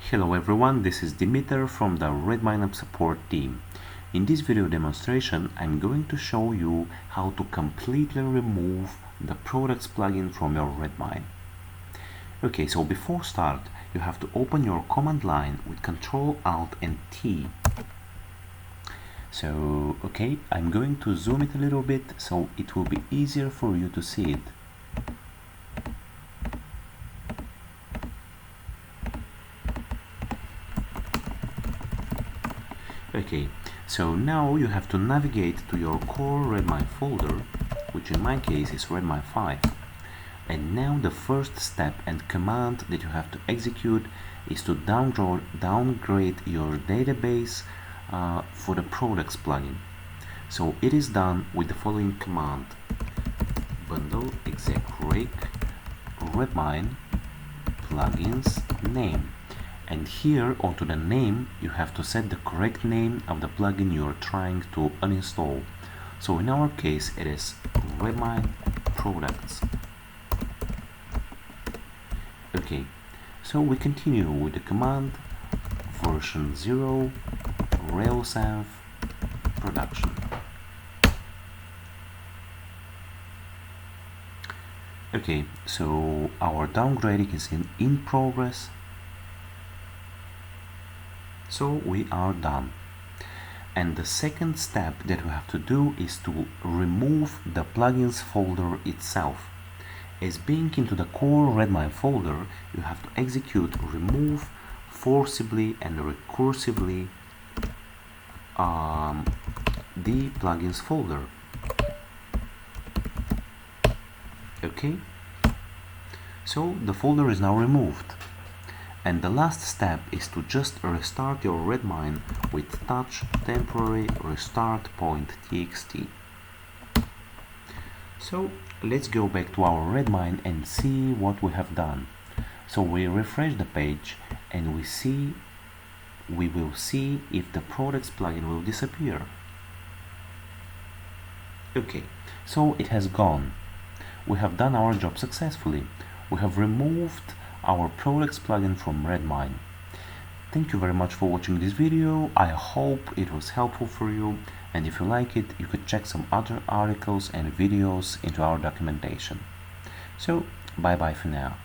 Hello everyone, this is Dimitar from the RedmineUP support team. In this video demonstration, I'm going to show you how to completely remove the Products plugin from your Redmine. Okay, so before start, you have to open your command line with Ctrl, Alt and T. So, okay, I'm going to zoom it a little bit so it will be easier for you to see it. Okay, so now you have to navigate to your core Redmine folder, which in my case is Redmine 5. And now the first step and command that you have to execute is to downgrade your database for the Products plugin. So it is done with the following command: bundle exec rake Redmine plugins name. And here onto the name you have to set the correct name of the plugin you are trying to uninstall. So in our case it is Redmine Products. Okay, so we continue with the command version 0 Railsynth production. Okay, so our downgrading is in progress. So we are done. And the second step that we have to do is to remove the plugins folder itself. As being into the core Redmine folder, you have to execute remove forcibly and recursively the plugins folder. Okay, so the folder is now removed. And the last step is to just restart your Redmine with touch temporary restart .txt. So let's go back to our Redmine and see what we have done. So we refresh the page and we will see if the Products plugin will disappear. Okay, so it has gone. We have done our job successfully. We have removed our Products plugin from Redmine. Thank you very much for watching this video. I hope it was helpful for you, and if you like it, you could check some other articles and videos into our documentation. So bye bye for now.